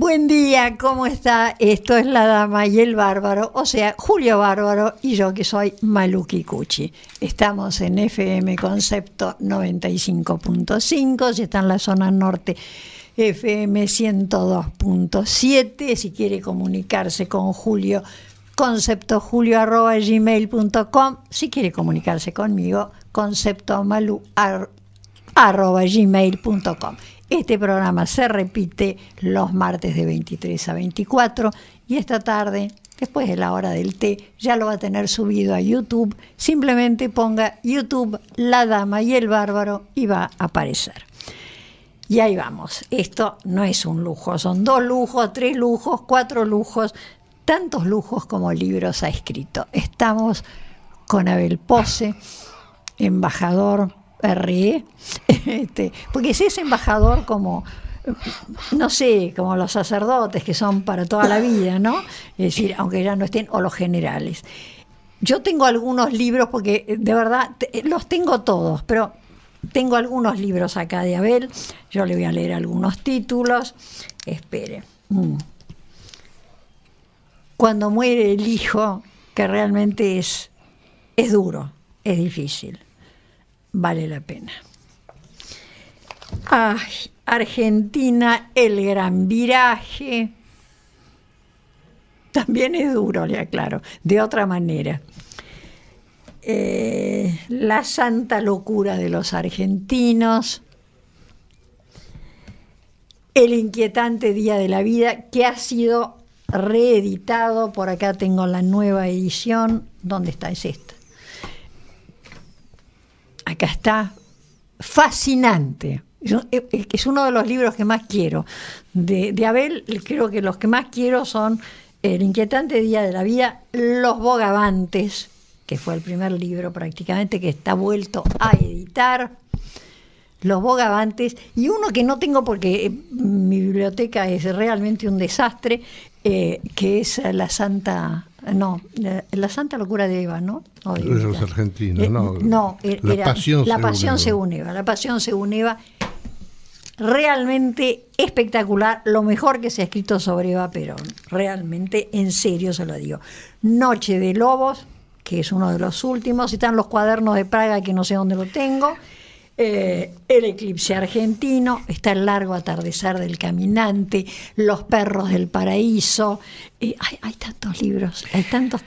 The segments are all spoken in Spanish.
Buen día, ¿cómo está? Esto es La Dama y el Bárbaro, o sea, Julio Bárbaro y yo que soy Malú Kikuchi. Estamos en FM Concepto 95.5, si está en la zona norte, FM 102.7. Si quiere comunicarse con Julio, conceptojulio@gmail.com. Si quiere comunicarse conmigo, conceptomalu@gmail.com. Este programa se repite los martes de 23 a 24 y esta tarde, después de la hora del té, ya lo va a tener subido a YouTube. Simplemente ponga YouTube La Dama y el Bárbaro y va a aparecer. Y ahí vamos. Esto no es un lujo, son 2 lujos, 3 lujos, 4 lujos, tantos lujos como libros ha escrito. Estamos con Abel Pose, embajador RE, porque si es embajador como, no sé, como los sacerdotes que son para toda la vida, ¿no? Es decir, aunque ya no estén, o los generales. Yo tengo algunos libros, porque de verdad los tengo todos, pero tengo algunos libros acá de Abel. Yo le voy a leer algunos títulos. Espere. Cuando muere el hijo, que realmente es duro, es difícil. Vale la pena. Ay, Argentina, el gran viraje. También es duro, le aclaro, de otra manera. La santa locura de los argentinos. El inquietante día de la vida, que ha sido reeditado. Por acá tengo la nueva edición. ¿Dónde está? Es esta. Acá está, fascinante. Es uno de los libros que más quiero. De Abel, creo que los que más quiero son El inquietante día de la vida, Los Bogavantes, que fue el primer libro prácticamente que está vuelto a editar, Los Bogavantes, y uno que no tengo porque mi biblioteca es realmente un desastre, que es La Santa Locura de Eva, ¿no? De los argentinos, La Pasión según Eva. La Pasión según Eva, realmente espectacular, lo mejor que se ha escrito sobre Eva Perón, realmente, en serio se lo digo. Noche de Lobos, que es uno de los últimos, están Los Cuadernos de Praga, que no sé dónde lo tengo, El Eclipse Argentino, está El Largo Atardecer del Caminante, Los Perros del Paraíso. Hay tantos libros, hay tantos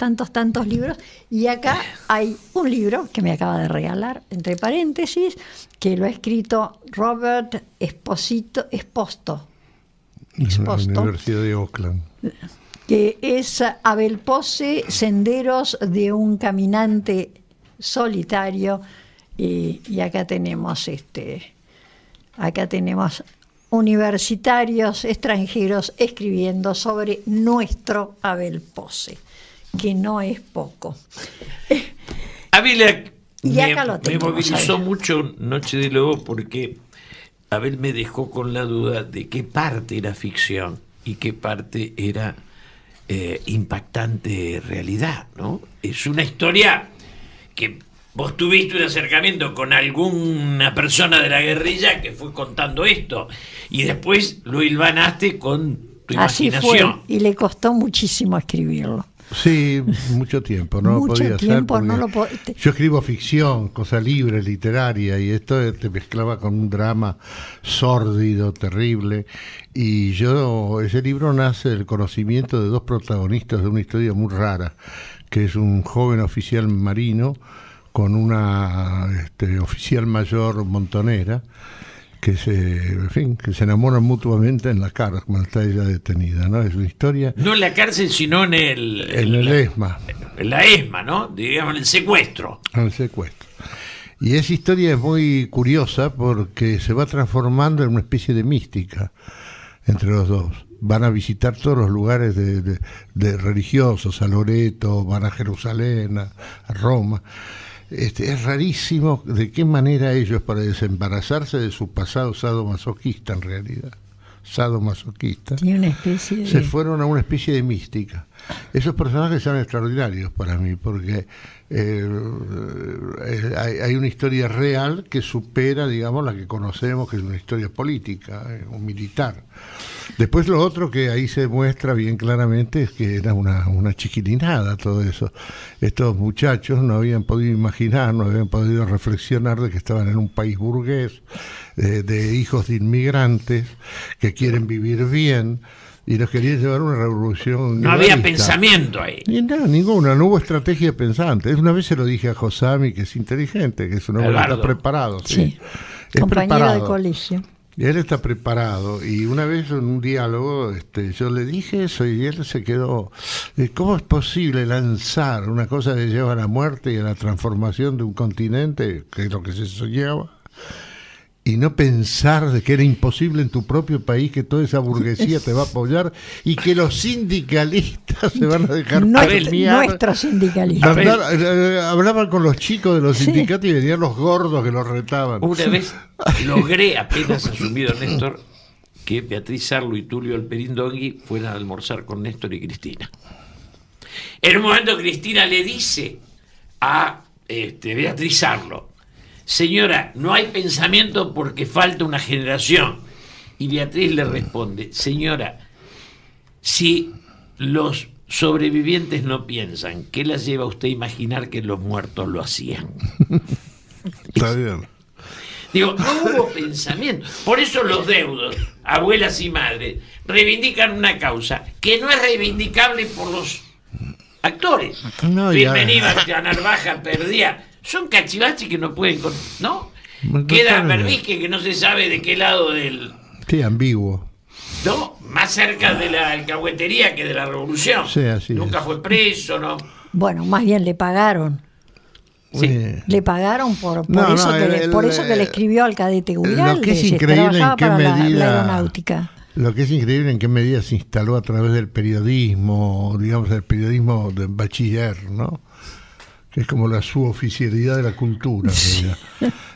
libros, y acá hay un libro que me acaba de regalar, entre paréntesis, que lo ha escrito Robert Esposito, en la Universidad de Oakland, que es Abel Pose, Senderos de un caminante solitario. Y acá tenemos universitarios extranjeros escribiendo sobre nuestro Abel Pose, que no es poco. Abel me tenemos, movilizó mucho Noche de Lobo, porque Abel me dejó con la duda de qué parte era ficción y qué parte era impactante realidad, ¿no? Es una historia que vos tuviste un acercamiento con alguna persona de la guerrilla que fue contando esto, y después lo hilvanaste con tu imaginación. Así fue, y le costó muchísimo escribirlo. Sí, mucho tiempo, no lo podía hacer. Yo escribo ficción, cosa libre, literaria, y esto te mezclaba con un drama sórdido, terrible. Y ese libro nace del conocimiento de 2 protagonistas de una historia muy rara, que es un joven oficial marino con una oficial mayor montonera, que se enamoran mutuamente en la cárcel cuando está ella detenida, ¿no? Es una historia... No en la cárcel, sino en el ESMA. En la ESMA, ¿no? Digamos, en el secuestro. En el secuestro. Y esa historia es muy curiosa porque se va transformando en una especie de mística entre los dos. Van a visitar todos los lugares de religiosos, a Loreto, van a Jerusalén, a Roma. Es rarísimo de qué manera ellos, para desembarazarse de su pasado sadomasoquista, en realidad, sadomasoquista, se fueron a una especie de mística. Esos personajes son extraordinarios para mí, porque hay una historia real que supera, digamos, la que conocemos, que es una historia política o militar. Después lo otro que ahí se muestra bien claramente es que era una chiquilinada todo eso. Estos muchachos no habían podido imaginar, no habían podido reflexionar de que estaban en un país burgués, de hijos de inmigrantes que quieren vivir bien, y los querían llevar a una revolución. No había pensamiento ahí. Y no, ninguna, no hubo estrategia pensante. Una vez se lo dije a Josami, que es inteligente, que es un hombre que está preparado. Sí. Es compañero preparado. de colegio. Y él está preparado, y una vez en un diálogo yo le dije eso y él se quedó, ¿cómo es posible lanzar una cosa que lleva a la muerte y a la transformación de un continente, que es lo que se soñaba, y no pensar de que era imposible en tu propio país, que toda esa burguesía te va a apoyar y que los sindicalistas se van a dejar premiar? Nuestros sindicalistas. Hablaban con los chicos de los sindicatos y venían los gordos que los retaban. Una vez logré, apenas asumido Néstor, que Beatriz Sarlo y Tulio Alperindongui fueran a almorzar con Néstor y Cristina. En un momento Cristina le dice a Beatriz Sarlo: señora, no hay pensamiento porque falta una generación. Y Beatriz le responde: señora, si los sobrevivientes no piensan, ¿qué las lleva a usted a imaginar que los muertos lo hacían? Está bien. Digo, no hubo pensamiento. Por eso los deudos, abuelas y madres, reivindican una causa que no es reivindicable por los actores. No, Bienvenida, Narvaja perdía. Son cachivaches que no pueden... ¿no? Queda Berbisque, que no se sabe de qué lado del... Sí, ambiguo. ¿No? Más cerca de la alcahuetería que de la revolución. Sí, así Nunca es. fue preso, ¿no? Bueno, más bien le pagaron. Sí. Le pagaron por No, eso, no, por eso que le escribió al cadete Guralde. Lo que es increíble en qué medida... la aeronáutica. Lo que es increíble en qué medida se instaló a través del periodismo, digamos, el periodismo de bachiller, ¿no? Que es como la suboficialidad de la cultura. Sí.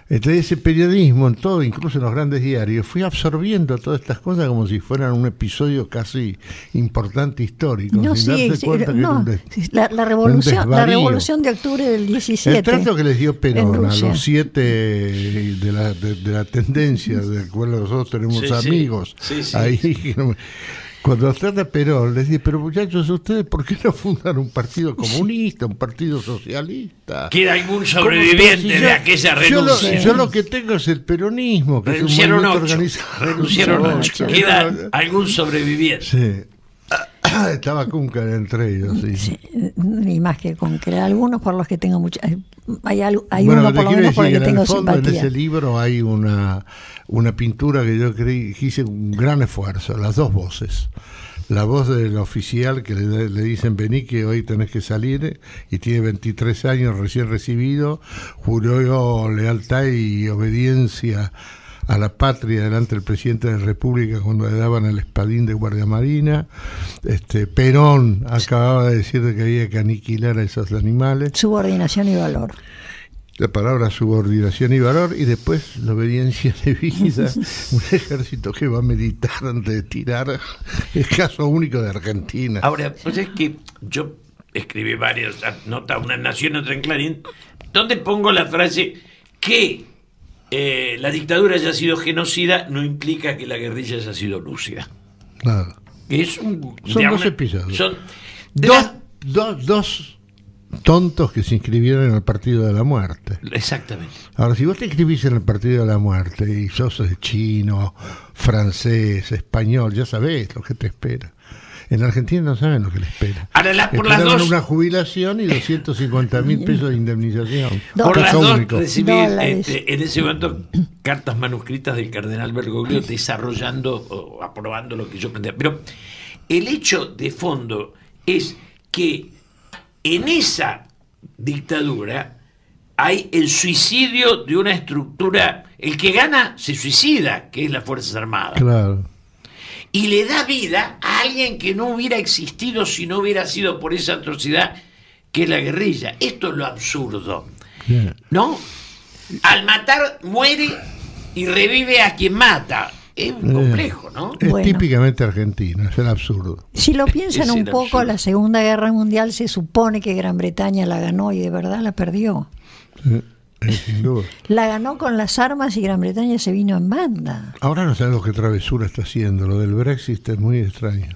Entonces ese periodismo en todo, incluso en los grandes diarios, fue absorbiendo todas estas cosas como si fueran un episodio casi importante histórico, No, sin sí, darse cuenta no, que la revolución de octubre del 17. El trato que les dio Perón a Rusia. los 7 de la tendencia, de cual nosotros tenemos Sí, amigos, sí, sí. ahí... Cuando los trata Perón, les dice: pero muchachos, ¿ustedes por qué no fundan un partido comunista, un partido socialista? Queda algún sobreviviente de aquella renuncia. Yo lo que tengo es el peronismo, que Renunciaron es un 8. movimiento organizado. Renunciaron 8. Queda algún sobreviviente. Sí. Estaba Cunca entre ellos, sí. Sí, ni más que con que algunos por los que tengo mucha... Hay Bueno, uno por lo menos por el que tengo fondo, en simpatía. ese libro hay una pintura que yo creí que hice un gran esfuerzo, las dos voces. La voz del oficial que le dicen: vení que hoy tenés que salir, y tiene 23 años, recién recibido, juró lealtad y obediencia a la patria delante del presidente de la República cuando le daban el espadín de Guardia Marina. Perón acababa de decir que había que aniquilar a esos animales. Subordinación y valor. La palabra subordinación y valor, y después la obediencia de vida. Un ejército que va a meditar antes de tirar. Es caso único de Argentina. Ahora, pues es que yo escribí varias notas, una en Nación, otra en Clarín, donde pongo la frase que la dictadura haya sido genocida no implica que la guerrilla haya sido lúcida. Claro. Son dos episodios. Son dos tontos que se inscribieron en el Partido de la Muerte. Exactamente. Ahora, si vos te inscribís en el Partido de la Muerte y sos chino, francés, español, ya sabés lo que te espera. En Argentina no saben lo que les espera. Ahora, por las Esperaban dos, una jubilación y 250.000 pesos de indemnización. por las Caso dos único. recibí Dólares. en ese momento cartas manuscritas del cardenal Bergoglio desarrollando o aprobando lo que yo planteaba. Pero el hecho de fondo es que en esa dictadura hay el suicidio de una estructura. El que gana se suicida, que es las Fuerzas Armadas. Claro. Y le da vida a alguien que no hubiera existido si no hubiera sido por esa atrocidad que es la guerrilla. Esto es lo absurdo, Bien. ¿no? Al matar muere y revive a quien mata. Es complejo, ¿no? Es Bueno. típicamente argentino, es el absurdo. Si lo piensan Ese un era poco, absurdo. la Segunda Guerra Mundial se supone que Gran Bretaña la ganó y de verdad la perdió. Sí. Sin duda. La ganó con las armas y Gran Bretaña se vino en banda. Ahora no sabemos qué travesura está haciendo. Lo del Brexit es muy extraño.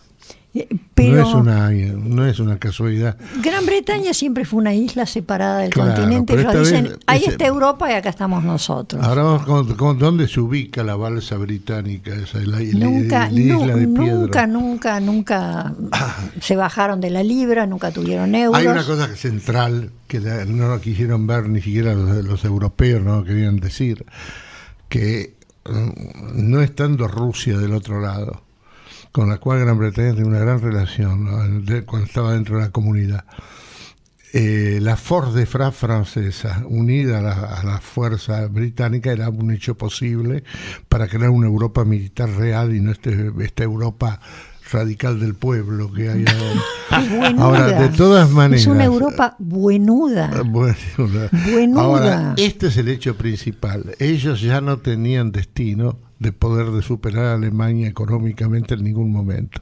Pero No es una casualidad. Gran Bretaña siempre fue una isla separada del Claro, continente. pero Ellos esta dicen, vez ahí está Europa y acá estamos nosotros. Ahora vamos con dónde se ubica la balsa británica, esa, la isla de piedra. Nunca se bajaron de la libra, nunca tuvieron euros. Hay una cosa central que no la quisieron ver ni siquiera los europeos, no lo querían decir, que no estando Rusia del otro lado, con la cual Gran Bretaña tiene una gran relación, ¿no? Cuando estaba dentro de la comunidad. La Force de France francesa, unida a la fuerza británica, era un hecho posible para crear una Europa militar real y no esta Europa radical del pueblo que hay ahora. Ahora, de todas maneras, es una Europa buenuda. Buenuda. Ahora, este es el hecho principal. Ellos ya no tenían destino de poder de superar a Alemania económicamente en ningún momento.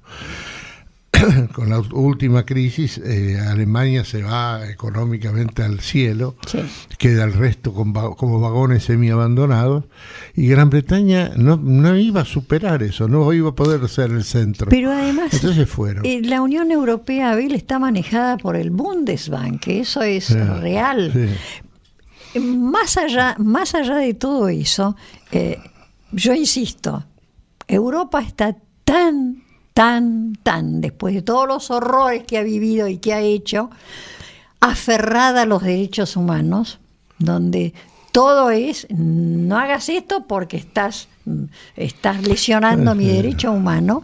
Con la última crisis, Alemania se va económicamente al cielo, sí. Queda el resto como vagones semi-abandonados, y Gran Bretaña no iba a superar eso, no iba a poder ser el centro. Pero además, entonces fueron. La Unión Europea, Abel, está manejada por el Bundesbank, que eso es real. Sí. Más allá de todo eso, yo insisto, Europa está tan, después de todos los horrores que ha vivido y que ha hecho, aferrada a los derechos humanos, donde todo es, no hagas esto porque estás lesionando mi derecho humano,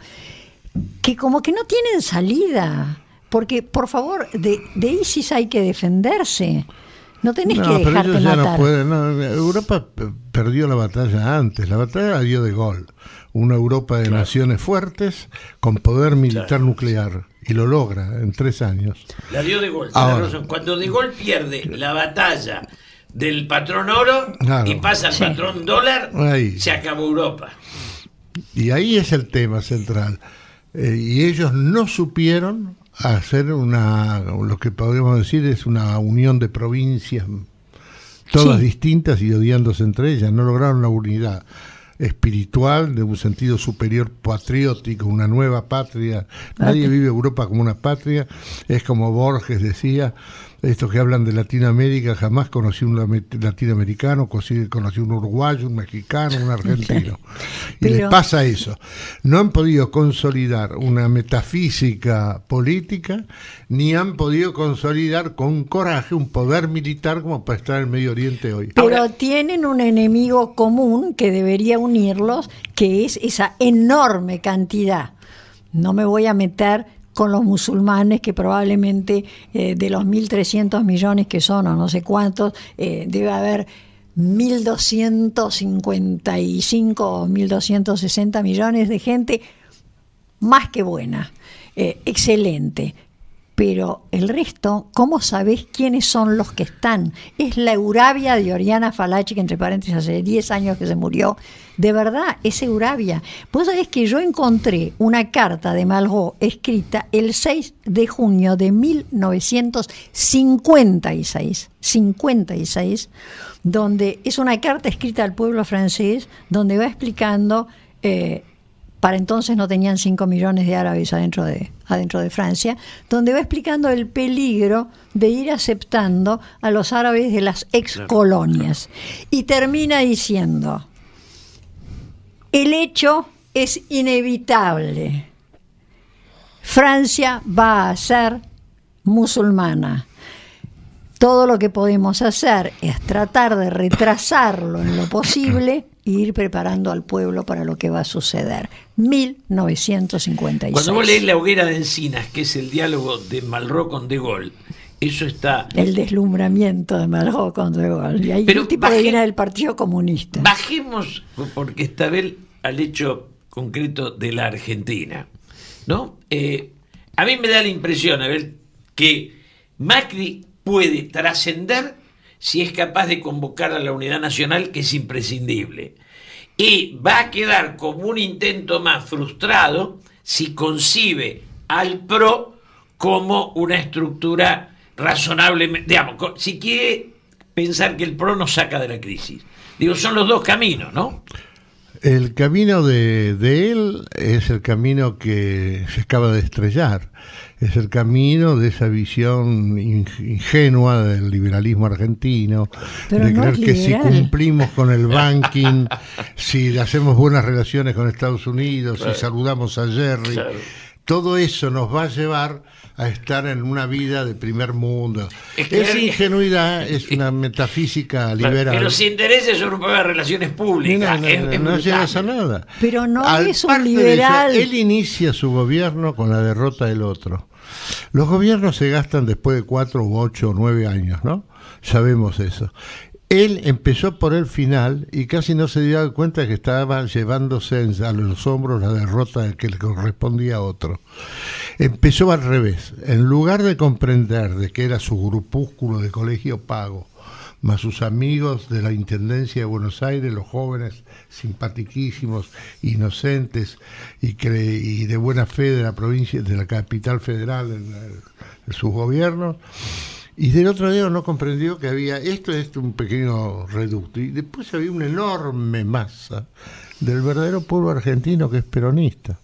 que como que no tienen salida, porque por favor, de ISIS hay que defenderse. No tenés que dejarte pero matar. No pueden, Europa perdió la batalla antes. La batalla la dio De Gaulle. Una Europa de naciones fuertes con poder militar nuclear. Y lo logra en 3 años. La dio De Gaulle. Razón. Cuando De Gaulle pierde la batalla del patrón oro y pasa al patrón dólar, se acabó Europa. Y ahí es el tema central. Y ellos no supieron hacer lo que podríamos decir es una unión de provincias, todas distintas y odiándose entre ellas. No lograron la unidad espiritual de un sentido superior patriótico, una nueva patria. Nadie vive Europa como una patria. Es como Borges decía, estos que hablan de Latinoamérica, jamás conocí un latinoamericano, conocí un uruguayo, un mexicano, un argentino. Y les pasa eso. No han podido consolidar una metafísica política, ni han podido consolidar con coraje un poder militar como para estar en Medio Oriente hoy. Pero tienen un enemigo común que debería unirlos, que es esa enorme cantidad. No me voy a meter con los musulmanes, que probablemente de los 1.300 millones que son, o no sé cuántos, debe haber 1.255 o 1.260 millones de gente más que buena, excelente. Pero el resto, ¿cómo sabés quiénes son los que están? Es la Eurabia de Oriana Fallaci, que entre paréntesis hace 10 años que se murió. De verdad, es Eurabia. Vos sabés que yo encontré una carta de Malraux escrita el 6 de junio de 1956, donde es una carta escrita al pueblo francés, donde va explicando... para entonces no tenían 5 millones de árabes adentro de Francia, donde va explicando el peligro de ir aceptando a los árabes de las excolonias. Y termina diciendo, el hecho es inevitable. Francia va a ser musulmana. Todo lo que podemos hacer es tratar de retrasarlo en lo posible e ir preparando al pueblo para lo que va a suceder. 1956. Cuando vos lees La hoguera de Encinas, que es el diálogo de Malraux con De Gaulle, eso está... El deslumbramiento de Malraux con De Gaulle. Y hay un tipo que viene del Partido Comunista. Bajemos, porque está Abel, al hecho concreto de la Argentina, ¿no? A mí me da la impresión, Abel, que Macri puede trascender si es capaz de convocar a la unidad nacional, que es imprescindible. Y va a quedar como un intento más frustrado si concibe al PRO como una estructura razonablemente, digamos, si quiere pensar que el PRO nos saca de la crisis. Digo, son los dos caminos, ¿no? El camino de él es el camino que se acaba de estrellar, es el camino de esa visión ingenua del liberalismo argentino, pero de no creer es que si liberal. cumplimos con el banking, si hacemos buenas relaciones con Estados Unidos, si saludamos a Jerry, Claro. todo eso nos va a llevar a estar en una vida de primer mundo. Es que Esa ingenuidad es una metafísica liberal. Que los intereses son un problema de relaciones públicas. No es brutal. llegas a nada. Pero no es un Aparte de eso, liberal. él inicia su gobierno con la derrota del otro. Los gobiernos se gastan después de 4 u 8 o 9 años, ¿no? Sabemos eso. Él empezó por el final y casi no se dio cuenta que estaba llevándose a los hombros la derrota que le correspondía a otro. Empezó al revés. En lugar de comprender de que era su grupúsculo de colegio pago, más sus amigos de la Intendencia de Buenos Aires, los jóvenes simpatiquísimos, inocentes y de buena fe de la provincia, de la capital federal en sus gobiernos. Y del otro día no comprendió que había esto es un pequeño reducto. Y después había una enorme masa del verdadero pueblo argentino que es peronista.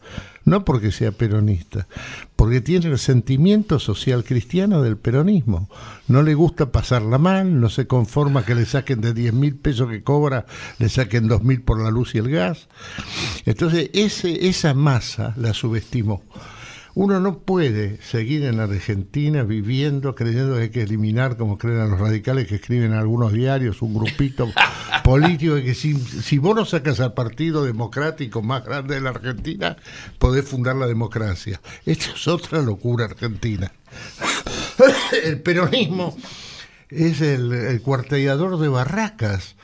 No porque sea peronista, porque tiene el sentimiento social cristiano del peronismo. No le gusta pasarla mal, no se conforma que le saquen de 10.000 pesos que cobra, le saquen 2.000 por la luz y el gas. Entonces esa masa la subestimó. Uno no puede seguir en la Argentina viviendo, creyendo que hay que eliminar, como creen los radicales que escriben en algunos diarios, un grupito político, que si vos no sacas al partido democrático más grande de la Argentina, podés fundar la democracia. Esto es otra locura argentina. El peronismo es el cuartellador de barracas.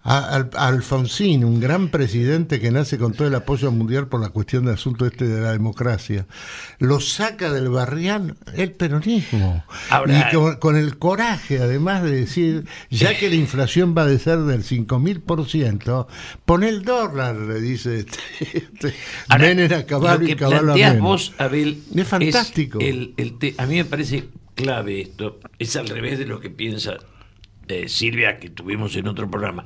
Alfonsín, un gran presidente que nace con todo el apoyo mundial por la cuestión del asunto de la democracia, lo saca del barrial el peronismo. Ahora, y con el coraje, además de decir, ya que la inflación va a ser del 5.000%, pon el dólar, le dice Menem a caballo y caballo a planteás Menem. vos, Abel, Es fantástico. A mí me parece clave esto, es al revés de lo que piensa Silvia, que tuvimos en otro programa,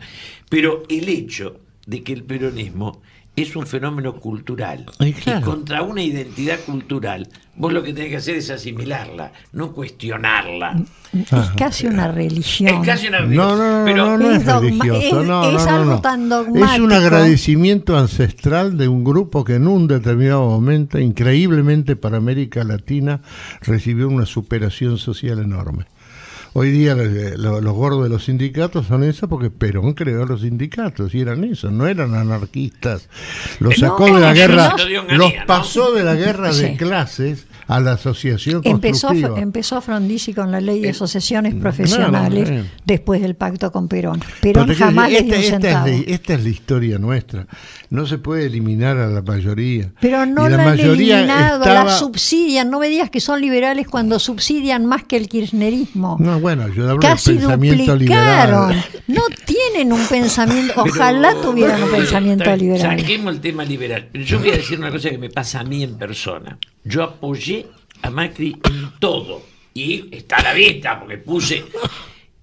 pero el hecho de que el peronismo es un fenómeno cultural Claro. y contra una identidad cultural vos lo que tenés que hacer es asimilarla, no cuestionarla. Es casi una religión. Es casi una No pero es Es dogma- religioso. es algo tan dogmático. Es un agradecimiento ancestral de un grupo que en un determinado momento, increíblemente para América Latina, recibió una superación social enorme. Hoy día los gordos de los sindicatos son eso porque Perón creó los sindicatos y eran eso, no eran anarquistas. Los sacó de la guerra, los pasó de la guerra de Sí. clases a la asociación Empezó constructiva. Frondizi con la ley de asociaciones profesionales claro. después del pacto con Perón. Perón Pero te jamás quiero le dio un decir, centavo. esta es la historia nuestra. No se puede eliminar a la mayoría. Pero no Y la han mayoría eliminado, estaba- la subsidian. No me digas que son liberales cuando subsidian más que el kirchnerismo. No, bueno, yo hablo Casi del pensamiento duplicaron. liberal. No tienen un pensamiento. Ojalá tuvieran un pensamiento Está bien, liberal. Saquemos el tema liberal. Pero yo voy a decir una cosa que me pasa a mí en persona. Yo apoyé a Macri en todo. Y está a la vista, porque puse.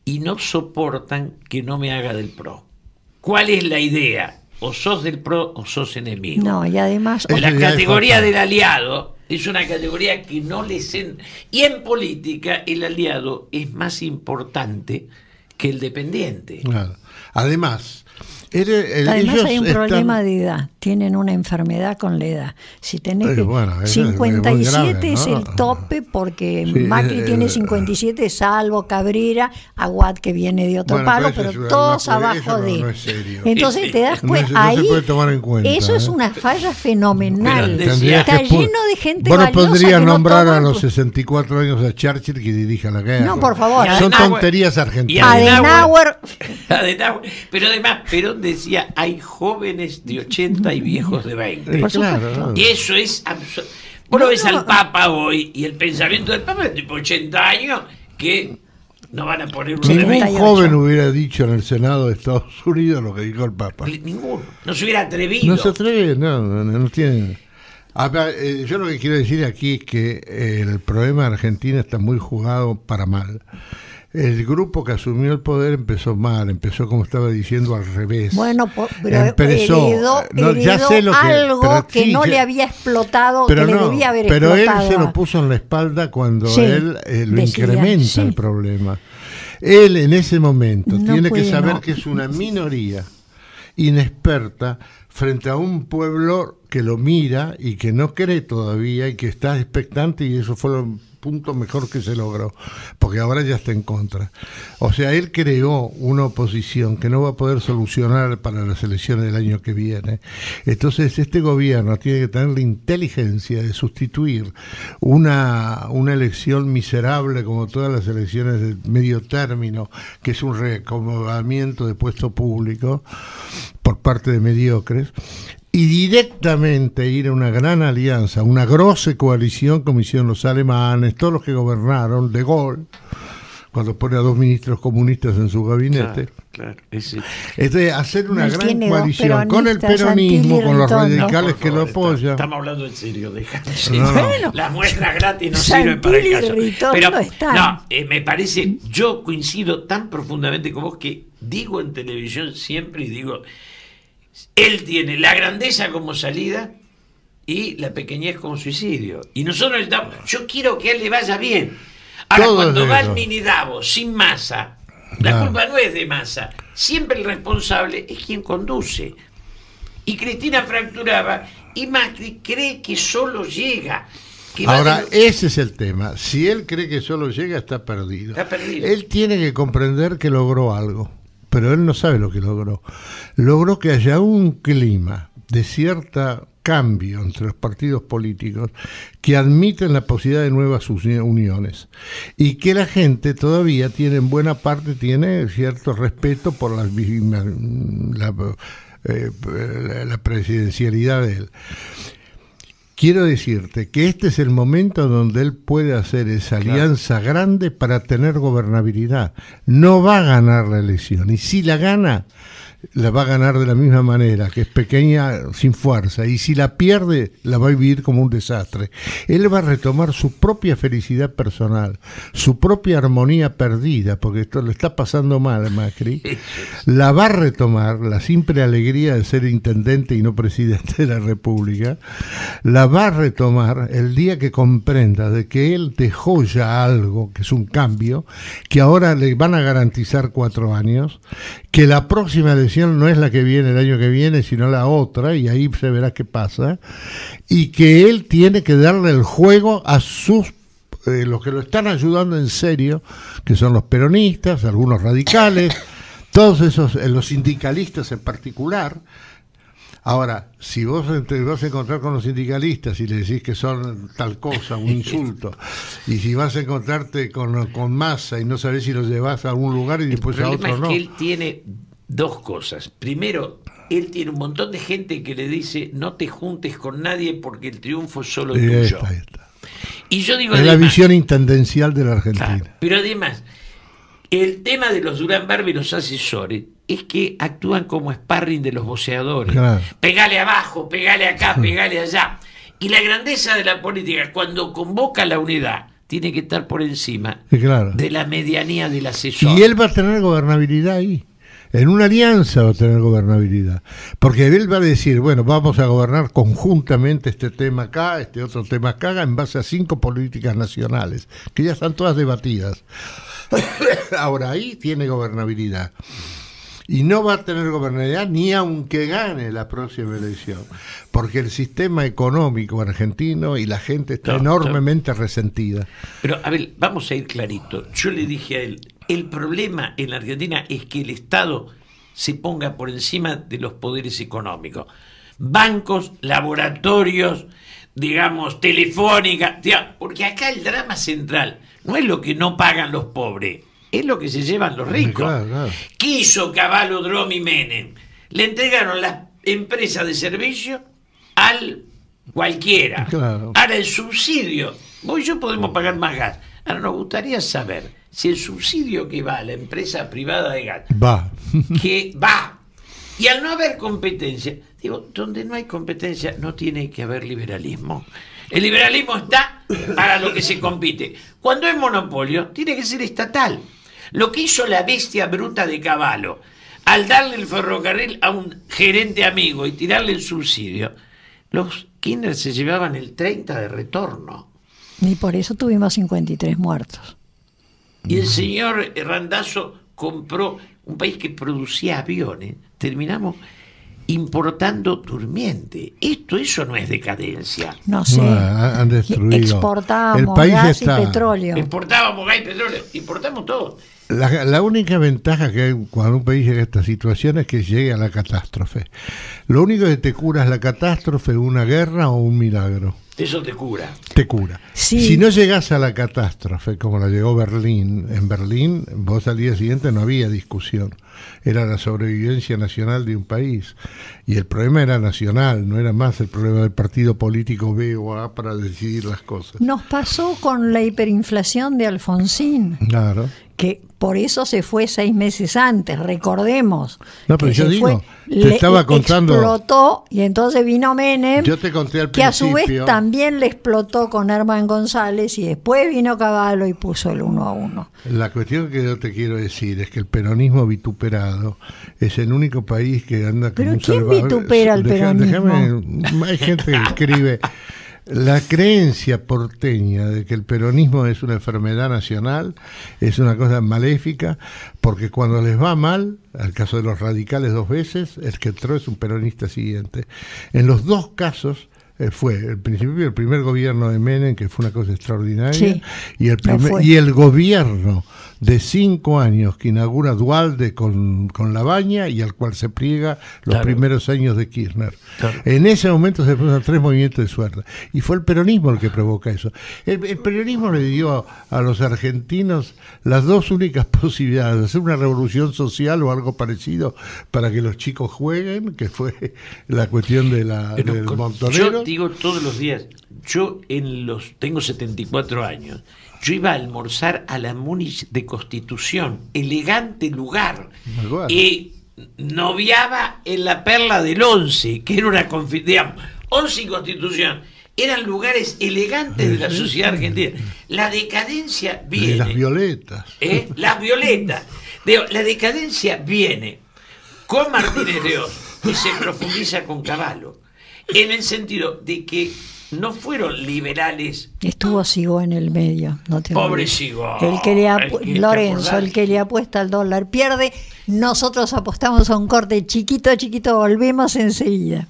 Y no soportan que no me haga del PRO. ¿Cuál es la idea? O sos del PRO o sos enemigo. No, y además. Es- La Esa idea es categoría fatal. del aliado es una categoría que no les... Y en política el aliado es más importante que el dependiente. Claro. Además, Además ellos hay un están- problema de edad, tienen una enfermedad con la edad. Si tenés que, Bueno, eso es muy 57 grave, es ¿no? el tope porque Sí, Macri tiene 57, salvo Cabrera, Aguad que viene de otro Bueno, palo, pero eso pero es todos una- abajo eso de. no es serio. Entonces te das No cuenta, se- no se ahí puede tomar en cuenta, eso es ¿eh? una falla fenomenal. Pero Tendrías Está que pu- lleno de gente Vos no valiosa podrías que no nombrar a toman- los 64 años a Churchill que dirija la guerra. No, por favor. Son Adenauer- tonterías y argentinas. Adenauer. Adenauer. Pero además, Perón decía, hay jóvenes de 80 y viejos de 20. Por Claro, supuesto. Y eso es absurdo. Vos lo ves al Papa hoy y el pensamiento del Papa es tipo 80 años que no van a poner uno de Ningún 20. 38. joven hubiera dicho en el Senado de Estados Unidos lo que dijo el Papa. Ninguno. No se hubiera atrevido. No se atreve, no tiene. Yo lo que quiero decir aquí es que el problema de Argentina está muy jugado para mal. el grupo que asumió el poder empezó mal, empezó como estaba diciendo al revés. Bueno, pero heredó ya sé lo algo que no le había explotado, que le debía haber explotado. Pero él se lo puso en la espalda cuando él lo decía, incrementa el problema. Él en ese momento tiene que saber que es una minoría inexperta frente a un pueblo que lo mira y que no cree todavía y que está expectante, y eso fue el punto mejor que se logró, porque ahora ya está en contra. O sea, él creó una oposición que no va a poder solucionar para las elecciones del año que viene. Entonces este gobierno tiene que tener la inteligencia de sustituir una elección miserable como todas las elecciones de medio término, que es un reacomodamiento de puesto público por parte de mediocres, y directamente ir a una gran alianza, una grosa coalición como hicieron los alemanes, todos los que gobernaron, De Gaulle, cuando pone a 2 ministros comunistas en su gabinete. Claro. Entonces, hacer una gran coalición con el peronismo, con los radicales que lo apoyan. Estamos hablando en serio, déjame. No. Las muestras gratis no sirven para el caso. Pero no, me parece, yo coincido tan profundamente con vos que digo en televisión siempre y digo, él tiene la grandeza como salida y la pequeñez como suicidio. Y nosotros yo quiero que a él le vaya bien. Ahora, cuando va al mini Davos sin Massa, la culpa no es de Massa. Siempre el responsable es quien conduce. Y Cristina fracturaba y Macri cree que solo llega. Ahora, ese es el tema. Si él cree que solo llega, está perdido. Él tiene que comprender que logró algo. Pero él no sabe lo que logró. Logró que haya un clima de cierto cambio entre los partidos políticos que admiten la posibilidad de nuevas uniones y que la gente todavía tiene, en buena parte, tiene cierto respeto por la presidencialidad de él. Quiero decirte que este es el momento donde él puede hacer esa alianza grande para tener gobernabilidad. No va a ganar la elección, y si la gana, la va a ganar de la misma manera, que es pequeña, sin fuerza, y si la pierde, la va a vivir como un desastre. Él va a retomar su propia felicidad personal, su propia armonía perdida, porque esto le está pasando mal a Macri, la va a retomar, la simple alegría de ser intendente y no presidente de la República, la va a retomar el día que comprenda de que él dejó ya algo, que es un cambio, que ahora le van a garantizar 4 años, que la próxima elección no es la que viene el año que viene, sino la otra, y ahí se verá qué pasa, y que él tiene que darle el juego a sus los que lo están ayudando en serio, que son los peronistas, algunos radicales, todos esos, los sindicalistas en particular. Ahora, si vos te vas a encontrar con los sindicalistas y le decís que son tal cosa, un insulto, y si vas a encontrarte con Massa y no sabés si los llevas a algún lugar y después a otro no. El problema es que él tiene 2 cosas. Primero, él tiene un montón de gente que le dice no te juntes con nadie porque el triunfo es solo tuyo. Ahí está. Y yo digo, es además, la visión intendencial de la Argentina. Claro, pero además, el tema de los Durán Barba y los asesores es que actúan como sparring de los boxeadores. Claro. Pegale abajo, pegale acá, pegale allá. Y la grandeza de la política, cuando convoca la unidad, tiene que estar por encima de la medianía del asesor. Y él va a tener gobernabilidad ahí. En una alianza va a tener gobernabilidad. Porque él va a decir, bueno, vamos a gobernar conjuntamente este tema acá, este otro tema acá, en base a 5 políticas nacionales, que ya están todas debatidas. Ahora ahí tiene gobernabilidad. Y no va a tener gobernabilidad ni aunque gane la próxima elección, porque el sistema económico argentino y la gente está enormemente resentida. Pero, a ver, vamos a ir clarito. Yo le dije a él, el problema en la Argentina es que el Estado se ponga por encima de los poderes económicos. Bancos, laboratorios, digamos, telefónica, porque acá el drama central no es lo que no pagan los pobres, es lo que se llevan los ricos. Claro. ¿Qué hizo Cavallo, Dromi y Menem? Le entregaron las empresas de servicio al cualquiera. Claro. Ahora el subsidio, vos y yo podemos pagar más gas. Ahora nos gustaría saber si el subsidio que va a la empresa privada de gas que va, y al no haber competencia, digo, donde no hay competencia no tiene que haber liberalismo. El liberalismo está para lo que se compite. Cuando es monopolio, tiene que ser estatal. Lo que hizo la bestia bruta de Cavallo, al darle el ferrocarril a un gerente amigo y tirarle el subsidio, los Kirchner se llevaban el 30 de retorno. Y por eso tuvimos 53 muertos. Y el señor Randazzo compró un país que producía aviones. Terminamos importando durmiente. Eso no es decadencia. No sé. Han destruido. Exportábamos El país gas está- y petróleo. Importábamos gas y petróleo, importamos todo. La única ventaja que hay cuando un país llega a esta situación es que llegue a la catástrofe. Lo único que te cura es la catástrofe, una guerra o un milagro. Eso te cura. Te cura. Sí. Si no llegás a la catástrofe, como la llegó Berlín, en Berlín, vos al día siguiente no había discusión. Era la sobrevivencia nacional de un país. Y el problema era nacional, no era más el problema del partido político B o A para decidir las cosas. Nos pasó con la hiperinflación de Alfonsín, Claro. que por eso se fue 6 meses antes, recordemos. No, pero que yo se digo, te estaba contando- Explotó y entonces vino Menem, Yo te conté al que a su principio. vez también le explotó con Herman González y después vino Cavallo y puso el 1-1. La cuestión que yo te quiero decir es que el peronismo vituperado es el único país que anda como ¿Pero un quién salvaje. vitupera al peronismo? Hay gente que escribe la creencia porteña de que el peronismo es una enfermedad nacional, es una cosa maléfica, porque cuando les va mal, al caso de los radicales 2 veces, el que entró es un peronista siguiente. En los 2 casos fue el principio el primer gobierno de Menem, que fue una cosa extraordinaria, Sí, y lo fue. y el gobierno de 5 años que inaugura Duhalde con Labaña y al cual se pliega los Claro. primeros años de Kirchner. Claro. En ese momento se fueron 3 movimientos de suerte y fue el peronismo el que provoca eso. El peronismo le dio a los argentinos las 2 únicas posibilidades: hacer una revolución social o algo parecido para que los chicos jueguen, que fue la cuestión de Pero del yo montonero. digo todos los días, tengo 74 años, yo iba a almorzar a la Múnich de Constitución, elegante lugar, Igual. y noviaba en la Perla del Once, que era una digamos, Once y Constitución, eran lugares elegantes de la sociedad argentina. La decadencia De viene. las violetas. Las violetas. Digo, la decadencia viene con Martínez de Oz y se profundiza con Cavallo, en el sentido de que no fueron liberales. Estuvo Sigó en el medio. No te Pobre olvides. Sigó. El que le ¿Te Lorenzo, acordás? el que le apuesta al dólar pierde. Nosotros apostamos a un corte chiquito, chiquito. Volvemos enseguida.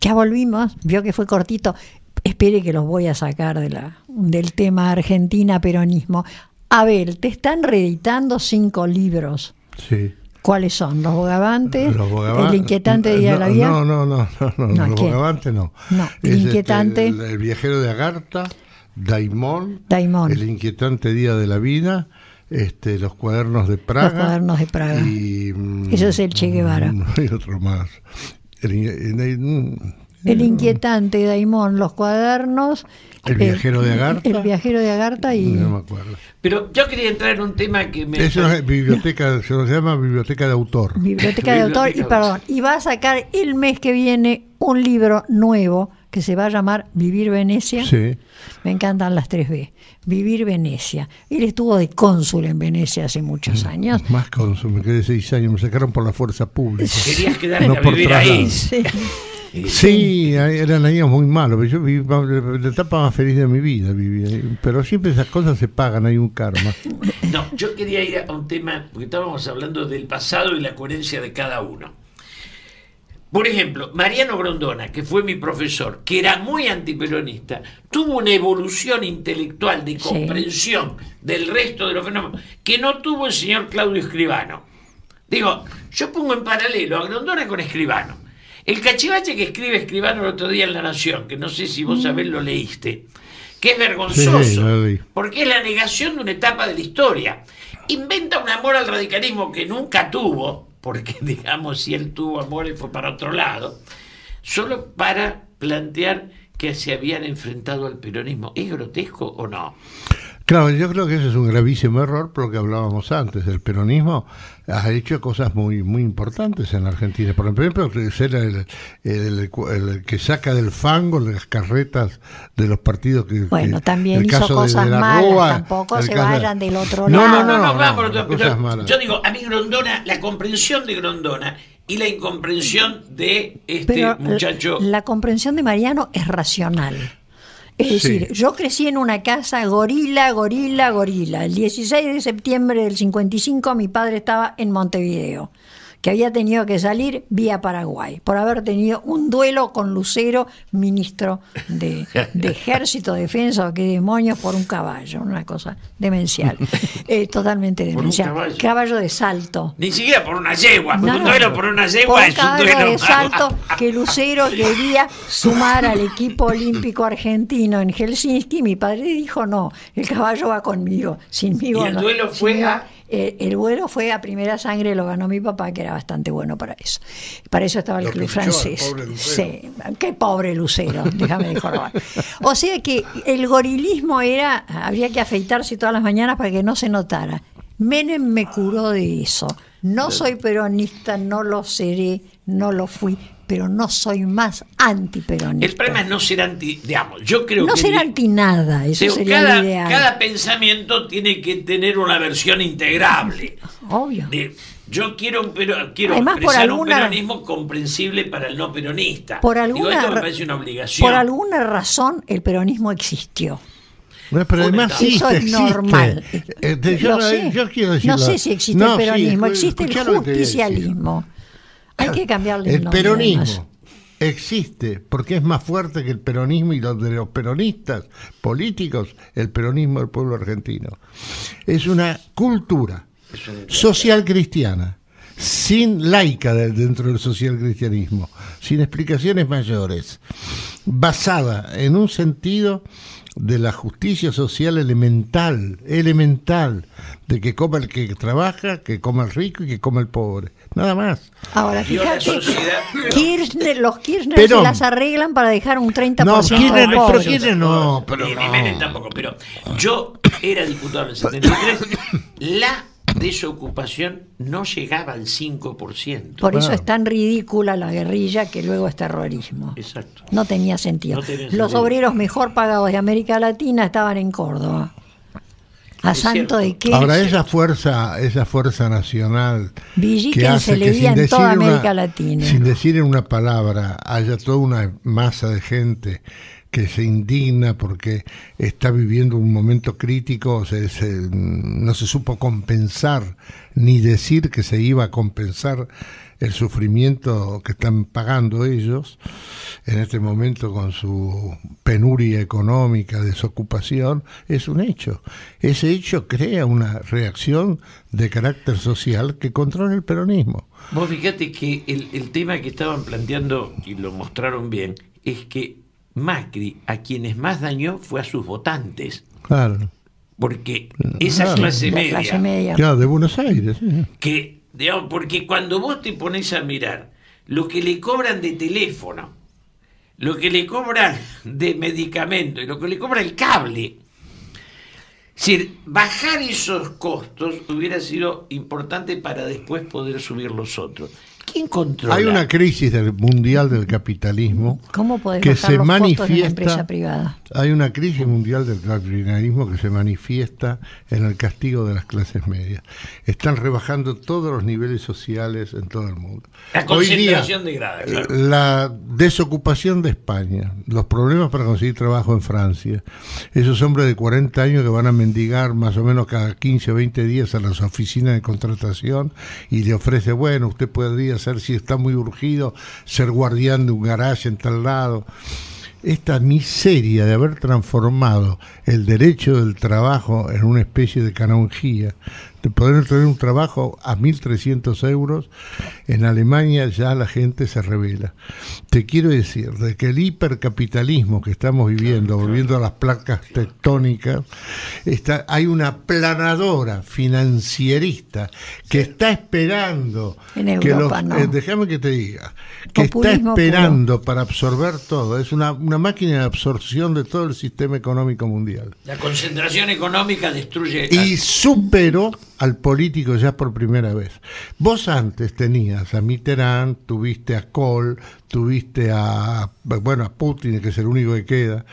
Ya volvimos, vio que fue cortito. Espere que los voy a sacar del tema Argentina, peronismo. Abel, te están reeditando 5 libros. Sí. ¿Cuáles son? ¿Los Bogavantes? Los Bogavantes. ¿El inquietante Día de la Vida? No, No, los ¿quién? Bogavantes no. No, el Es inquietante. el viajero de Agartha, Daimón, Daimón. el inquietante Día de la Vida, los cuadernos de Praga. Los cuadernos de Praga. Y, Ese es el Che Guevara. Y otro más. El inquietante Daimón, los cuadernos. El viajero de Agartha. El viajero de Agartha y... No me acuerdo. Pero yo quería entrar en un tema que me... Es una biblioteca, se llama biblioteca de autor. Biblioteca de autor, y perdón, y va a sacar el mes que viene un libro nuevo que se va a llamar Vivir Venecia. Sí. Me encantan las 3B. Vivir Venecia. Él estuvo de cónsul en Venecia hace muchos años. Más cónsul, me quedé 6 años, me sacaron por la fuerza pública. Querías quedarte No a por vivir ahí. traslado. Sí. Sí, eran años muy malos, pero yo viví la etapa más feliz de mi vida, pero siempre esas cosas se pagan, hay un karma. No, yo quería ir a un tema, porque estábamos hablando del pasado y la coherencia de cada uno. Por ejemplo, Mariano Grondona, que fue mi profesor, que era muy antiperonista, tuvo una evolución intelectual de Sí. comprensión del resto de los fenómenos que no tuvo el señor Claudio Escribano. Digo, yo pongo en paralelo a Grondona con Escribano. El cachivache que escribe Escribano el otro día en La Nación, que no sé si vos sabés, lo leíste, que es vergonzoso, Sí, lo leí. porque es la negación de una etapa de la historia. Inventa un amor al radicalismo que nunca tuvo, porque digamos, si él tuvo amores fue para otro lado, solo para plantear que se habían enfrentado al peronismo. ¿Es grotesco o no? Claro, yo creo que ese es un gravísimo error por lo que hablábamos antes. El peronismo ha hecho cosas muy muy importantes en la Argentina. Por ejemplo, ser el que saca del fango las carretas de los partidos que... Bueno, también el hizo caso cosas de la malas, Rúa, tampoco se caso de... vayan del otro No, lado. Pero yo digo, a mí Grondona, la comprensión de Grondona y la incomprensión de este Pero muchacho... la comprensión de Mariano es racional. Es decir, yo crecí en una casa gorila. El 16 de septiembre del 55 mi padre estaba en Montevideo, que había tenido que salir vía Paraguay, por haber tenido un duelo con Lucero, ministro de Ejército, Defensa, o qué demonios, por un caballo, una cosa demencial, totalmente demencial. Caballo de salto. Ni siquiera por una yegua, porque un No, duelo por una yegua es un caballo duelo. de salto que Lucero quería sumar al equipo olímpico argentino en Helsinki. Mi padre dijo no, el caballo va conmigo, sinmigo ¿Y el no. duelo fue a...? El vuelo fue a primera sangre, lo ganó mi papá, que era bastante bueno para eso. Para eso estaba el club francés. Sí, qué pobre Lucero, déjame de jorobar. O sea que el gorilismo habría que afeitarse todas las mañanas para que no se notara. Menem me curó de eso. No soy peronista, no lo seré, no lo fui, pero no soy más antiperonista. El problema es no ser anti, digamos, yo creo no que... No ser anti nada, eso sería el ideal. Cada pensamiento tiene que tener una versión integrable. Obvio. Yo quiero Además, expresar un peronismo comprensible para el no peronista. Esto me parece una obligación. Por alguna razón el peronismo existió. Bueno, pero además eso es normal. Yo quiero decir, no sé si existe el peronismo, existe el justicialismo. Hay que cambiarle el nombre. El peronismo existe porque es más fuerte que el peronismo y los de los peronistas políticos, el peronismo del pueblo argentino. Es una cultura social cristiana, sin laica dentro del social cristianismo, sin explicaciones mayores, basada en un sentido de la justicia social elemental, de que coma el que trabaja, que coma el rico y que coma el pobre, nada más. Ahora, fíjate, los Kirchner se las arreglan para dejar un 30% de pobres. Kirchner no, pero ni Menem tampoco, pero yo era diputado en el 73, la desocupación no llegaba al 5%. Por eso es tan ridícula la guerrilla que luego es terrorismo. Exacto. No tenía sentido. Los obreros mejor pagados de América Latina estaban en Córdoba. ¿A santo de qué? Ahora esa fuerza nacional Villiquen que hace se leía en toda América Latina. Sin decir en una palabra, haya toda una masa de gente que se indigna porque está viviendo un momento crítico, no se supo compensar ni decir que se iba a compensar el sufrimiento que están pagando ellos en este momento con su penuria económica, desocupación, es un hecho. Ese hecho crea una reacción de carácter social que controla el peronismo. Vos fíjate que el tema que estaban planteando, y lo mostraron bien, es que Macri a quienes más dañó fue a sus votantes. Claro. Porque esa clase media. Claro, de Buenos Aires. Sí. Que, digamos, porque cuando vos te pones a mirar lo que le cobran de teléfono, lo que le cobran de medicamento y lo que le cobra el cable, es decir, bajar esos costos hubiera sido importante para después poder subir los otros. ¿Quién controla? Hay una crisis mundial del capitalismo. ¿Cómo podés que bajar se los manifiesta, costos de la empresa privada? Hay una crisis mundial del capitalismo que se manifiesta en el castigo de las clases medias. Están rebajando todos los niveles sociales en todo el mundo. La concentración de grados, claro. La desocupación de España, los problemas para conseguir trabajo en Francia, esos hombres de 40 años que van a mendigar más o menos cada 15 o 20 días a las oficinas de contratación y le ofrece, bueno, usted podría ser, si está muy urgido, ser guardián de un garaje en tal lado. Esta miseria de haber transformado el derecho del trabajo en una especie de canonjía, de poder tener un trabajo a 1.300 euros, en Alemania ya la gente se rebela. Te quiero decir de que el hipercapitalismo que estamos viviendo, volviendo a las placas tectónicas, hay una planadora financierista que está esperando en Europa, que no. déjame que te diga, que Populismo está esperando para absorber todo. Es una máquina de absorción de todo el sistema económico mundial. La concentración económica destruye... Y superó al político ya por primera vez. Vos antes tenías a Mitterrand, tuviste a Kohl, tuviste a Putin, que es el único que queda,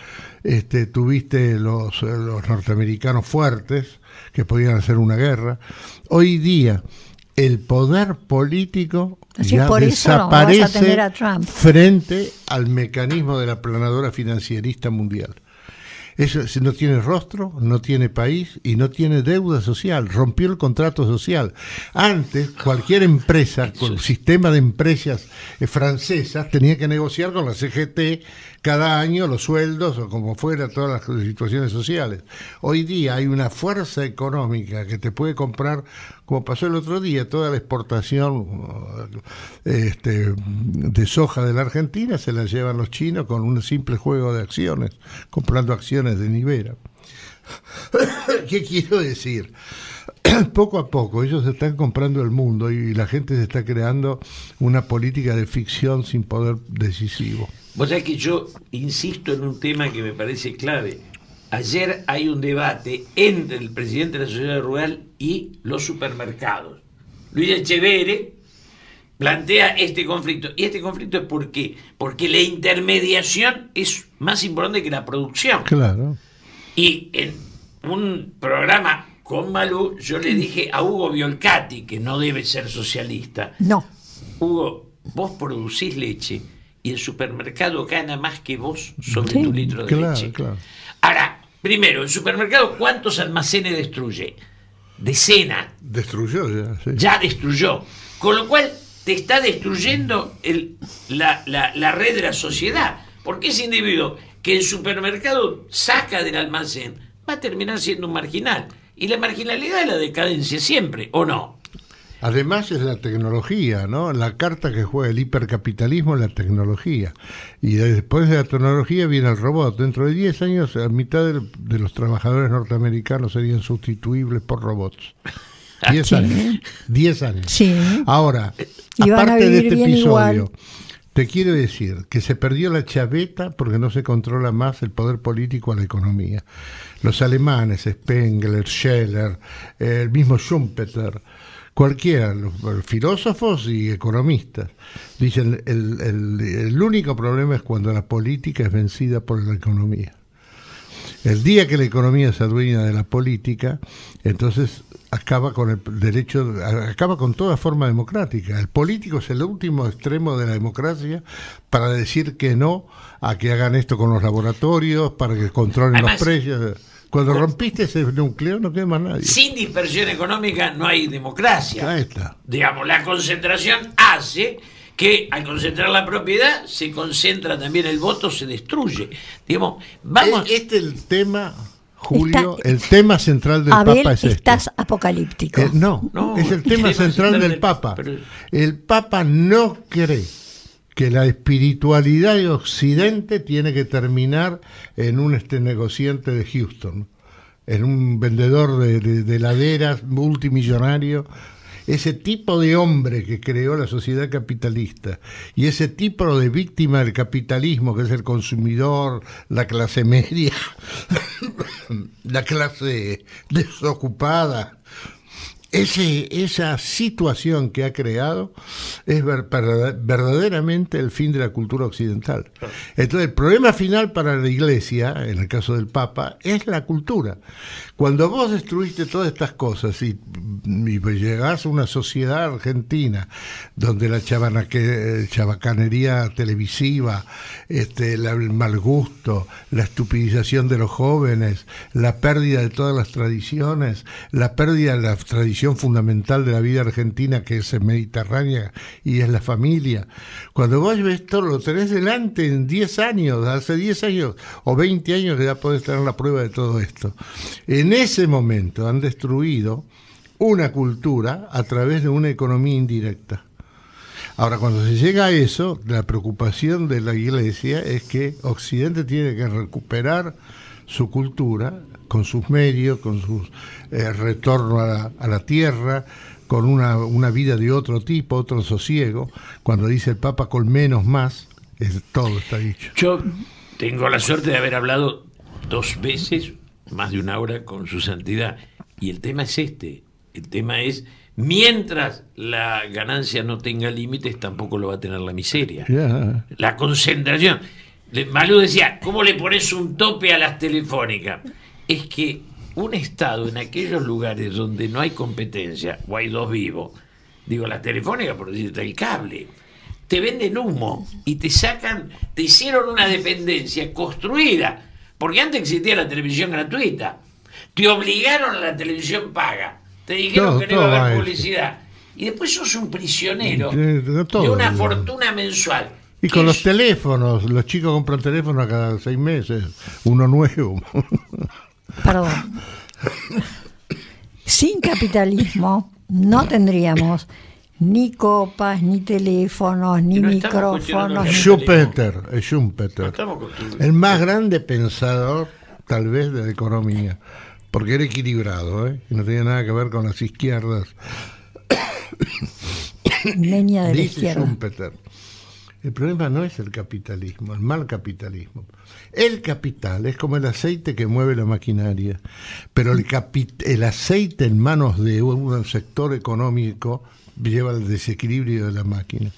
tuviste los norteamericanos fuertes que podían hacer una guerra. Hoy día el poder político ya por eso desaparece vamos a tener a Trump frente al mecanismo de la planadora financierista mundial. Eso no tiene rostro, no tiene país y no tiene deuda social. Rompió el contrato social. Antes, cualquier empresa, con el sistema de empresas francesas, tenía que negociar con la CGT cada año los sueldos o como fuera todas las situaciones sociales. Hoy día hay una fuerza económica que te puede comprar, como pasó el otro día, toda la exportación de soja de la Argentina se la llevan los chinos con un simple juego de acciones, comprando acciones de Nivera. ¿Qué quiero decir? Poco a poco ellos están comprando el mundo y la gente se está creando una política de ficción sin poder decisivo. Vos sabés que yo insisto en un tema que me parece clave. Ayer hay un debate entre el presidente de la Sociedad Rural y los supermercados. Luis Echeverre plantea este conflicto. Y este conflicto es ¿por qué? Porque la intermediación es más importante que la producción. Claro. Y en un programa con Malú, yo le dije a Hugo Violcati, que no debe ser socialista. No. Hugo, vos producís leche y el supermercado gana más que vos sobre tu litro de leche. Claro. Ahora, primero, el supermercado, ¿cuántos almacenes destruye? Decenas. Destruyó ya, sí. Ya destruyó. Con lo cual, te está destruyendo la red de la sociedad. Porque ese individuo que el supermercado saca del almacén va a terminar siendo un marginal. Y la marginalidad es la decadencia siempre, ¿o no? Además es la tecnología, ¿no? La carta que juega el hipercapitalismo es la tecnología. Y después de la tecnología viene el robot. Dentro de 10 años, la mitad de los trabajadores norteamericanos serían sustituibles por robots. 10 años. 10 años. Sí. Ahora, Y van a aparte de vivir este bien episodio, igual. te quiero decir que se perdió la chaveta porque no se controla más el poder político a la economía. Los alemanes, Spengler, Scheller, el mismo Schumpeter, cualquiera, los filósofos y economistas, dicen el único problema es cuando la política es vencida por la economía. El día que la economía se adueña de la política, entonces acaba con el derecho, acaba con toda forma democrática. El político es el último extremo de la democracia para decir que no a que hagan esto con los laboratorios, para que controlen Además, los precios. Cuando rompiste ese núcleo no queda más nadie. Sin dispersión económica no hay democracia. Ahí está. Digamos, la concentración hace que al concentrar la propiedad se concentra también el voto, se destruye. Digamos, vamos. Este es el tema, Julio, el tema central del Abel, Papa es este. estás apocalíptico. No, es el tema central del Papa. Pero- El Papa no cree que la espiritualidad de Occidente tiene que terminar en un negociante de Houston, en un vendedor de heladeras multimillonario. Ese tipo de hombre que creó la sociedad capitalista y ese tipo de víctima del capitalismo que es el consumidor, la clase media, la clase desocupada, esa situación que ha creado es verdaderamente el fin de la cultura occidental. Entonces el problema final para la Iglesia, en el caso del Papa, es la cultura. Cuando vos destruiste todas estas cosas y llegás a una sociedad argentina donde la chabacanería televisiva, el mal gusto, la estupidización de los jóvenes, la pérdida de todas las tradiciones, la pérdida de la tradición fundamental de la vida argentina que es mediterránea y es la familia. Cuando vos ves esto, lo tenés delante en 10 años, hace 10 años o 20 años que ya podés tener la prueba de todo esto. En ese momento han destruido una cultura a través de una economía indirecta. Ahora, cuando se llega a eso, la preocupación de la Iglesia es que Occidente tiene que recuperar su cultura con sus medios, con su retorno a la tierra, con una vida de otro tipo, otro sosiego. Cuando dice el Papa con menos más, todo está dicho. Yo tengo la suerte de haber hablado 2 veces, más de 1 hora, con su santidad, y el tema es este. El tema es, mientras la ganancia no tenga límites, tampoco lo va a tener la miseria. Yeah. La concentración. Malú decía, ¿cómo le pones un tope a las telefónicas? Es que un Estado en aquellos lugares donde no hay competencia, o hay 2 vivos, digo, las telefónicas, por decirte, el cable, te venden humo y te hicieron una dependencia construida, porque antes existía la televisión gratuita, te obligaron a la televisión paga, te dijeron que no iba a haber publicidad, y después sos un prisionero de una fortuna mensual. Y con los teléfonos, los chicos compran teléfonos cada 6 meses, uno nuevo. Perdón. Sin capitalismo no tendríamos ni copas, ni teléfonos, ni micrófonos. Schumpeter, No el más grande pensador, tal vez, de la economía, porque era equilibrado, y no tenía nada que ver con las izquierdas. Leña de la Dice izquierda. Schumpeter, el problema no es el capitalismo, el mal capitalismo. El capital es como el aceite que mueve la maquinaria, pero el aceite en manos de un sector económico lleva al desequilibrio de la máquina,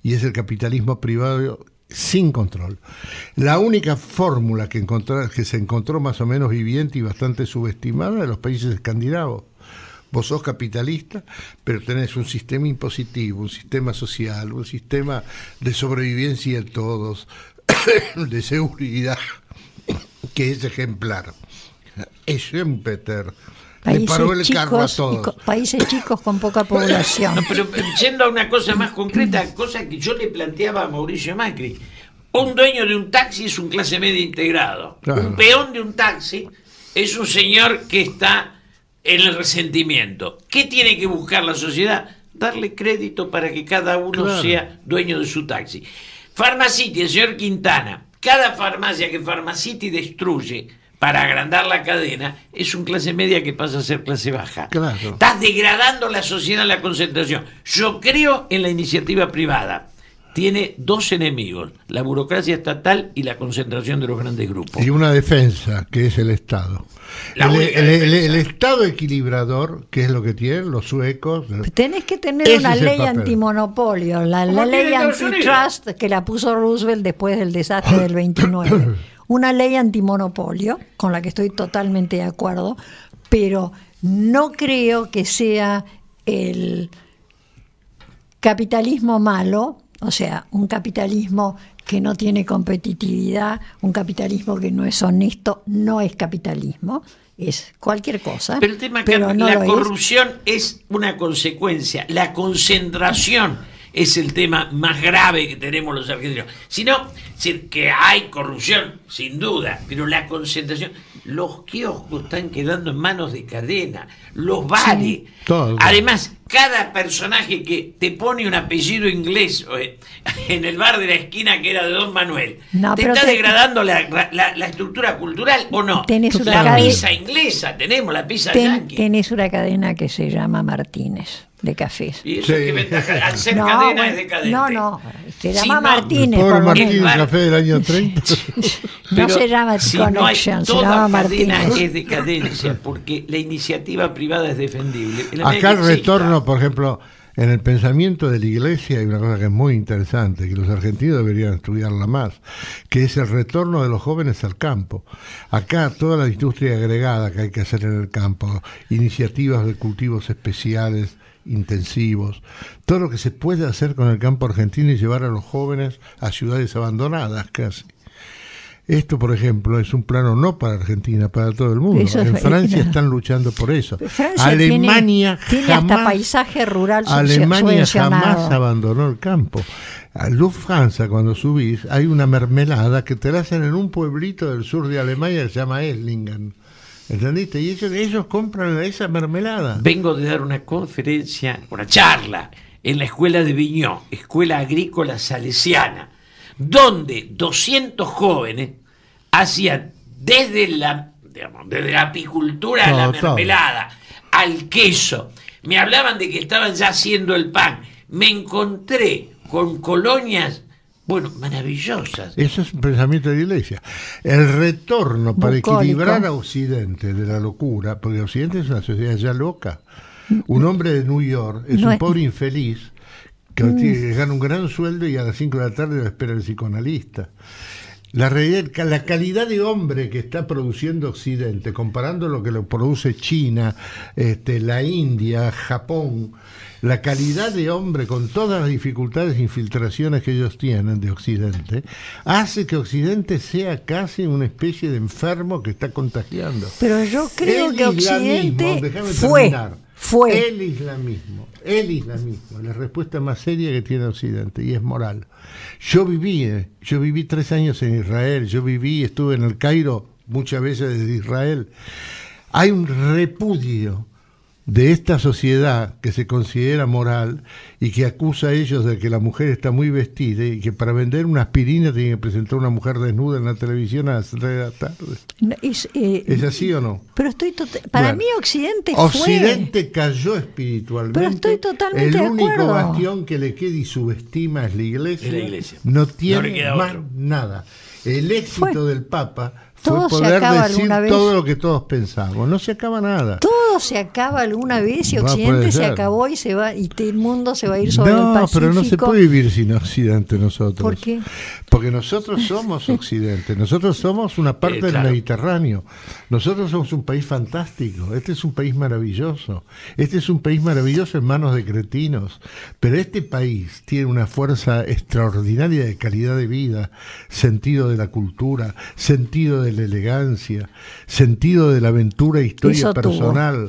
y es el capitalismo privado sin control. La única fórmula que se encontró más o menos viviente y bastante subestimada de los países escandinavos. Vos sos capitalista, pero tenés un sistema impositivo, un sistema social, un sistema de sobrevivencia de todos, de seguridad, que es ejemplar. Es Schumpeter. Le paró el carro a todos. Países chicos con poca población. No, pero yendo a una cosa más concreta, cosa que yo le planteaba a Mauricio Macri. Un dueño de un taxi es un clase media integrado. Claro. Un peón de un taxi es un señor que está en el resentimiento. ¿Qué tiene que buscar la sociedad? Darle crédito para que cada uno sea dueño de su taxi. Pharmacity, el señor Quintana, cada farmacia que Pharmacity destruye para agrandar la cadena, es un clase media que pasa a ser clase baja. Claro. Estás degradando la sociedad en la concentración. Yo creo en la iniciativa privada. Tiene 2 enemigos, la burocracia estatal y la concentración de los grandes grupos. Y una defensa, que es el Estado. El Estado equilibrador, que es lo que tienen los suecos. Tenés que tener Ese una es el ley papel. antimonopolio, la Como ley tiene Estados antitrust que la puso Roosevelt después del desastre del 29. Una ley antimonopolio, con la que estoy totalmente de acuerdo, pero no creo que sea el capitalismo malo, o sea, un capitalismo que no tiene competitividad, un capitalismo que no es honesto, no es capitalismo, es cualquier cosa. Pero el tema pero que no la lo corrupción es una consecuencia, la concentración es el tema más grave que tenemos los argentinos. Sino, que hay corrupción, sin duda, pero la concentración, los kioscos están quedando en manos de cadena, los bares. Sí. Todo. Además, cada personaje que te pone un apellido inglés en el bar de la esquina que era de Don Manuel, No, ¿te pero está te- degradando la estructura cultural o no? Tenés una La cadena- pizza inglesa, tenemos la pizza yankee. Tenés una cadena que se llama Martínez, de cafés. ¿Y eso Sí. qué ventaja? Al ser No, cadena bueno, es decadente. no, se llama Si no, Martínez. Pobre por lo Martín, menos. el café del año 30. No Pero se llama si no hay, Connection, se toda llama cadena Martínez. es decadencia, porque la iniciativa privada es defendible. En la medida Acá el que exista. retorno, por ejemplo, en el pensamiento de la Iglesia hay una cosa que es muy interesante, que los argentinos deberían estudiarla más, que es el retorno de los jóvenes al campo. Acá toda la industria agregada que hay que hacer en el campo, iniciativas de cultivos especiales, intensivos, todo lo que se puede hacer con el campo argentino y llevar a los jóvenes a ciudades abandonadas casi. Esto, por ejemplo, es un plano no para Argentina, para todo el mundo. Eso es- En Francia claro. están luchando por eso. Francia Alemania tiene hasta jamás, paisaje rural Alemania subvencionado. jamás abandonó el campo. A Lufthansa, cuando subís, hay una mermelada que te la hacen en un pueblito del sur de Alemania que se llama Esslingen. ¿Entendiste? Y ellos compran esa mermelada. Vengo de dar una conferencia, una charla, en la escuela de Viñó, Escuela Agrícola Salesiana, donde 200 jóvenes hacían desde la apicultura a la mermelada, al queso. Me hablaban de que estaban ya haciendo el pan. Me encontré con colonias, bueno, maravillosas. Eso es un pensamiento de la Iglesia. El retorno para Bucólico. equilibrar a Occidente de la locura, porque Occidente es una sociedad ya loca. Un hombre de New York es No un es- pobre infeliz que gana un gran sueldo y a las 5 de la tarde lo espera el psicoanalista. La realidad, la calidad de hombre que está produciendo Occidente, comparando lo que lo produce China, la India, Japón, la calidad de hombre con todas las dificultades e infiltraciones que ellos tienen de Occidente, hace que Occidente sea casi una especie de enfermo que está contagiando. Pero yo creo El que Occidente islamismo, déjame fue. El islamismo, la respuesta más seria que tiene Occidente, y es moral. Yo viví 3 años en Israel, estuve en el Cairo muchas veces desde Israel. Hay un repudio de esta sociedad que se considera moral y que acusa a ellos de que la mujer está muy vestida y que para vender una aspirina tiene que presentar una mujer desnuda en la televisión a las 3 de la tarde. No, ¿Es así o no? Pero para Bueno, mí Occidente Occidente cayó espiritualmente. Pero estoy totalmente El de único acuerdo. bastión que le queda y subestima es la Iglesia. Es la Iglesia. No No tiene le queda más otro. nada. El éxito Fue. del Papa Todo fue se poder acaba decir alguna vez. todo lo que todos pensamos. No se acaba nada. Todo se acaba alguna vez y No, Occidente puede se ser. acabó y se va y el mundo se va a ir sobre el No, Pacífico. pero no se puede vivir sin Occidente nosotros. ¿Por qué? Porque nosotros somos Occidente, nosotros somos una parte del claro. Mediterráneo, nosotros somos un país fantástico, este es un país maravilloso, en manos de cretinos, pero este país tiene una fuerza extraordinaria de calidad de vida, sentido de la cultura, sentido de la elegancia, sentido de la aventura e historia Eso tuvo. personal.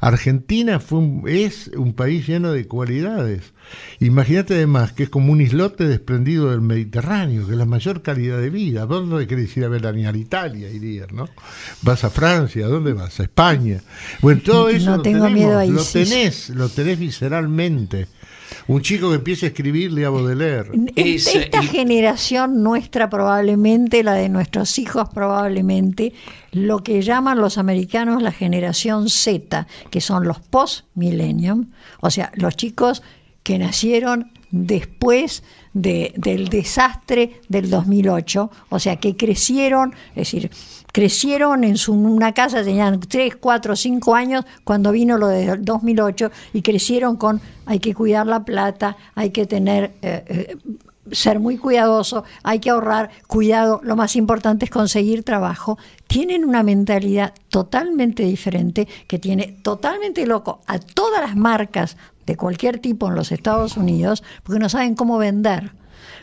Argentina es un país lleno de cualidades. Imagínate además que es como un islote desprendido del Mediterráneo, que es la mayor calidad de vida. ¿Dónde querés ir a veranear? Italia irías, ¿no? Vas a Francia, ¿a dónde vas? A España. Bueno, todo eso No lo tengo tenemos, miedo a lo ISIS. tenés visceralmente. Un chico que empieza a escribir le hago de leer. Esta generación nuestra probablemente, la de nuestros hijos probablemente, lo que llaman los americanos la generación Z, que son los post-millennium, o sea, los chicos que nacieron después del desastre del 2008, o sea, que crecieron, es decir, crecieron en una casa, tenían 3, 4, 5 años cuando vino lo del 2008 y crecieron con hay que cuidar la plata, hay que tener ser muy cuidadoso, hay que ahorrar, cuidado, lo más importante es conseguir trabajo. Tienen una mentalidad totalmente diferente que tiene totalmente loco a todas las marcas de cualquier tipo en los Estados Unidos porque no saben cómo vender.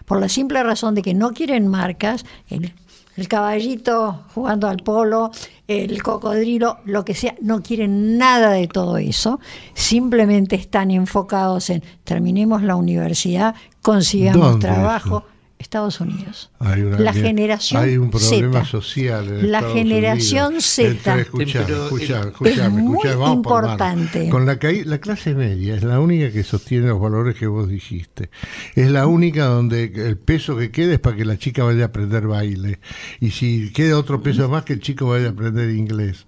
Por la simple razón de que no quieren marcas, el caballito jugando al polo, el cocodrilo, lo que sea, no quieren nada de todo eso, simplemente están enfocados en terminemos la universidad, consigamos ¿Dónde trabajo. eso? Estados Unidos. Hay Generación hay un problema Z. social en La Estados generación Unidos. Z. Escuchame, muy vamos por mano. importante. Con la clase media es la única que sostiene los valores que vos dijiste. Es la única donde el peso que queda es para que la chica vaya a aprender baile. Y si queda otro peso más, que el chico vaya a aprender inglés.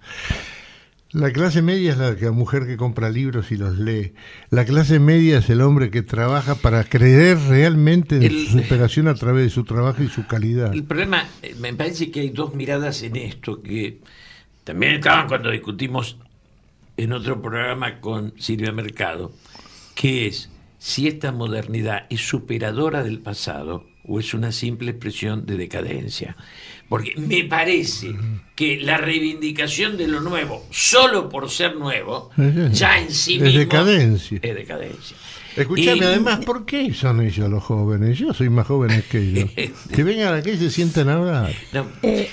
La clase media es la mujer que compra libros y los lee. La clase media es el hombre que trabaja para creer realmente en su superación a través de su trabajo y su calidad. El problema, me parece que hay dos miradas en esto que también estaban cuando discutimos en otro programa con Silvia Mercado, que es si esta modernidad es superadora del pasado o es una simple expresión de decadencia. Porque me parece que la reivindicación de lo nuevo, solo por ser nuevo, ya en sí Es mismo decadencia. es decadencia. Escuchame, Y- además, ¿por qué son ellos los jóvenes? Yo soy más joven que ellos. Que vengan aquí y se sienten a hablar.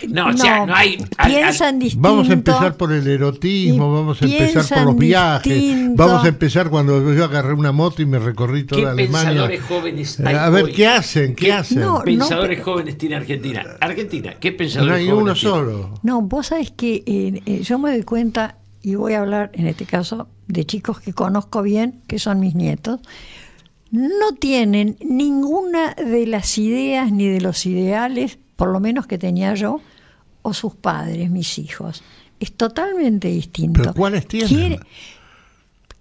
No, o sea, no hay... Piensan distinto. Vamos a empezar por el erotismo, y vamos a empezar por piensan los viajes, distinto. vamos a empezar cuando yo agarré una moto y me recorrí ¿Qué toda Alemania. pensadores jóvenes hay A ver, hoy? ¿qué hacen? ¿Qué hacen? No, Pensadores jóvenes tiene Argentina. Argentina, ¿qué No pensadores hay jóvenes uno tiene? solo. No, vos sabés que yo me doy cuenta, y voy a hablar en este caso de chicos que conozco bien, que son mis nietos, no tienen ninguna de las ideas ni de los ideales, por lo menos que tenía yo, o sus padres, mis hijos. Es totalmente distinto. ¿Pero cuáles tienen?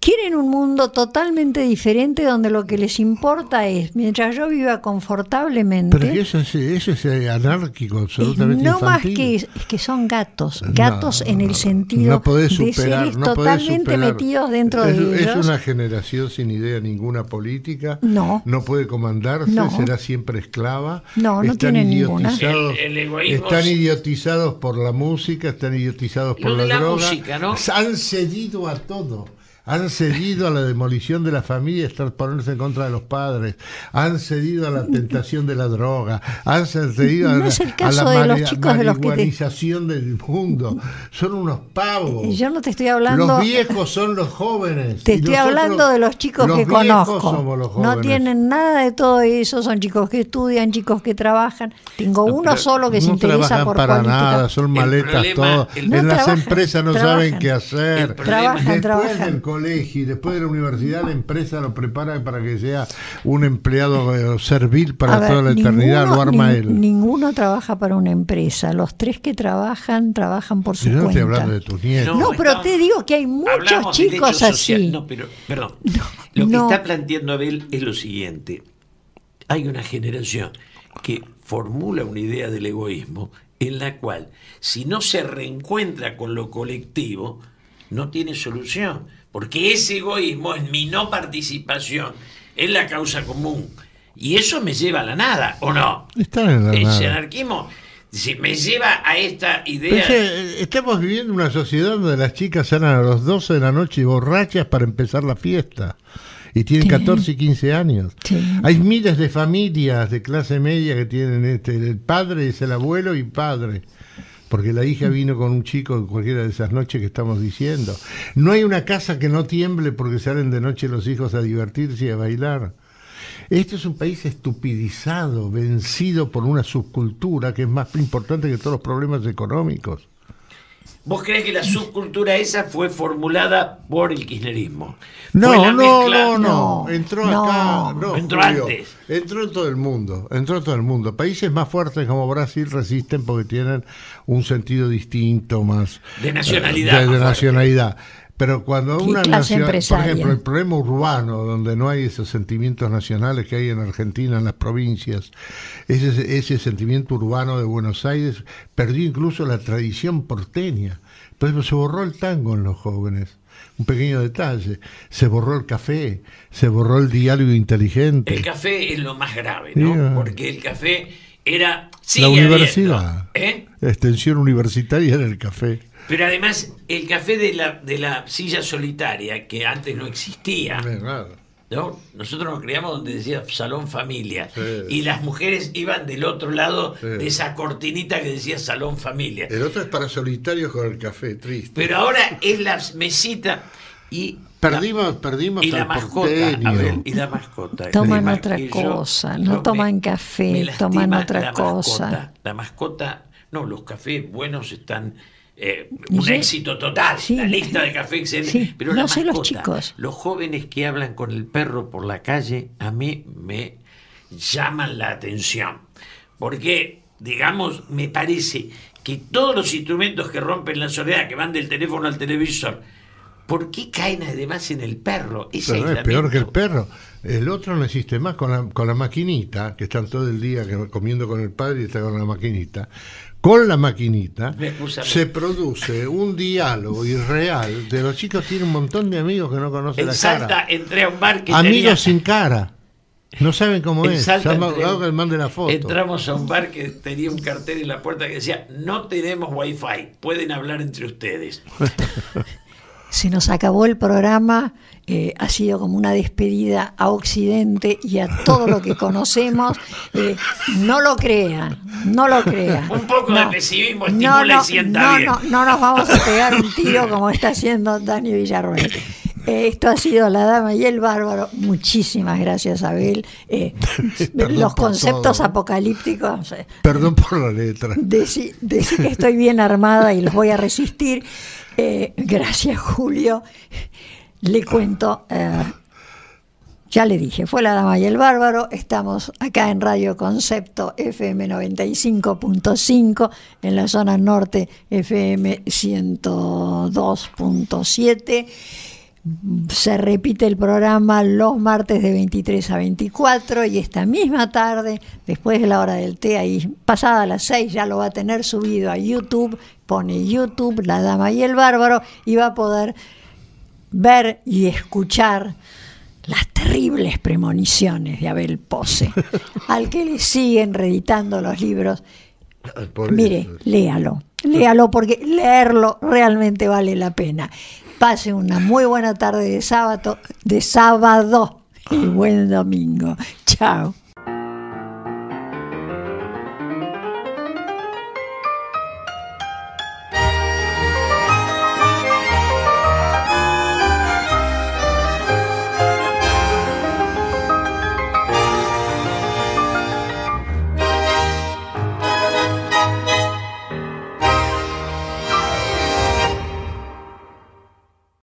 Quieren un mundo totalmente diferente donde lo que les importa es, mientras yo viva confortablemente... Pero que eso es anárquico, absolutamente no más infantil. que son gatos en el sentido no podés de superar, seres no podés totalmente superar. metidos dentro es, de ellos. Es una generación sin idea ninguna política, No. puede comandarse, No. será siempre esclava. No tiene ninguna. El egoísmo están es- idiotizados por la música, están idiotizados por Lo la de la droga. música, ¿no? Han cedido a todo. Han cedido a la demolición de la familia, estar ponerse en contra de los padres. Han cedido a la tentación de la droga. Han cedido No a es el la, caso a la de los chicos de los que te- marihuanización del mundo. Son unos pavos. Yo no te estoy hablando... Los viejos son los jóvenes. Te y estoy nosotros, hablando de los chicos los que viejos conozco. somos los No jóvenes. tienen nada de todo eso, son chicos que estudian, chicos que trabajan. Tengo uno pero solo que se no interesa trabajan por para política. nada, son maletas problema- todos. el- En No las trabajan, empresas no trabajan. saben qué hacer. El problema- Después Trabajan. del colegio y después de la universidad, la empresa lo prepara para que sea un empleado servil para A ver, toda la eternidad, lo arma él. Ninguno trabaja para una empresa. Los tres que trabajan por su Yo no estoy cuenta. hablando de tus nietos. No, pero estamos- te digo que hay muchos hablamos del chicos hecho social. así. No, pero, perdón. No, Lo que no. está planteando Abel es lo siguiente. Hay una generación que formula una idea del egoísmo en la cual, si no se reencuentra con lo colectivo, no tiene solución. Porque ese egoísmo es mi no participación en la causa común. Y eso me lleva a la nada, ¿o no? Están en la Ese nada. anarquismo si me lleva a esta Pero idea... es que, estamos viviendo una sociedad donde las chicas salen a las 12 de la noche borrachas para empezar la fiesta. Y tienen Sí. 14 y 15 años. Sí. Hay miles de familias de clase media que tienen el padre es el abuelo y padre. Porque la hija vino con un chico en cualquiera de esas noches que estamos diciendo. No hay una casa que no tiemble porque salen de noche los hijos a divertirse y a bailar. Este es un país estupidizado, vencido por una subcultura que es más importante que todos los problemas económicos. ¿Vos crees que la subcultura esa fue formulada por el kirchnerismo? No, Fue la no, mezcla- no, no, No, entró no. acá, no, Entró Julio. antes. Entró en todo el mundo, entró en todo el mundo. Países más fuertes como Brasil resisten porque tienen un sentido distinto más De nacionalidad, de más nacionalidad. Pero cuando ¿Qué una clase nación, por empresaria? ejemplo, el problema urbano, donde no hay esos sentimientos nacionales que hay en Argentina, en las provincias, ese sentimiento urbano de Buenos Aires perdió incluso la tradición porteña. Por ejemplo, se borró el tango en los jóvenes. Un pequeño detalle. Se borró el café, se borró el diálogo inteligente. El café es lo más grave, ¿no? Sí. Porque el café era... La sigue universidad. habiendo, ¿eh? La extensión universitaria en el café. Pero además, el café de la silla solitaria, que antes no existía, Es raro. ¿no? Nosotros nos criamos donde decía salón familia, Sí. y las mujeres iban del otro lado Sí. de esa cortinita que decía salón familia. El otro es para solitarios con el café, triste. Pero ahora es la mesita y... Perdimos y la al mascota, porteño. Abel, y la mascota. Toman El tema otra que cosa, no toman café, me lastima toman otra la cosa. mascota. La mascota, no, los cafés buenos están Y un yo- éxito total, sí, la lista de café excelente, sí, pero no la sé los mascota, chicos. los jóvenes que hablan con el perro por la calle, a mí me llaman la atención, porque, digamos, me parece que todos los instrumentos que rompen la soledad, que van del teléfono al televisor, ¿por qué caen además en el perro? Ese Pero es aislamiento. peor que el perro. El otro no existe más con la maquinita, que están todo el día comiendo con el padre y está con la maquinita. Con la maquinita Escúchame. se produce un diálogo irreal. De los chicos tienen un montón de amigos que no conocen En la Salta cara. entré a un bar que Amigos tenía... sin cara. No saben cómo En es. Salta Llama- entré- hago que mande la foto. Entramos a un bar que tenía un cartel en la puerta que decía: no tenemos wifi, pueden hablar entre ustedes. se nos acabó el programa. Ha sido como una despedida a Occidente y a todo lo que conocemos. No lo crean, no lo crean. Un poco de pesimismo estimula y sienta bien. No nos vamos a pegar un tiro como está haciendo Dani Villarroel. Esto ha sido La Dama y el Bárbaro. Muchísimas gracias, Abel. Los conceptos apocalípticos. Perdón por la letra. Decí que estoy bien armada y los voy a resistir. Gracias, Julio. Le cuento, ya le dije, fue La Dama y el Bárbaro. Estamos acá en Radio Concepto FM 95.5, en la zona norte FM 102.7. Se repite el programa los martes de 23 a 24 y esta misma tarde, después de la hora del té, ahí pasada las 6, ya lo va a tener subido a YouTube. Pone YouTube La Dama y el Bárbaro y va a poder ver y escuchar las terribles premoniciones de Abel Pose, al que le siguen reeditando los libros. Mire, léalo porque leerlo realmente vale la pena. Pase una muy buena tarde de sábado y buen domingo. Chao.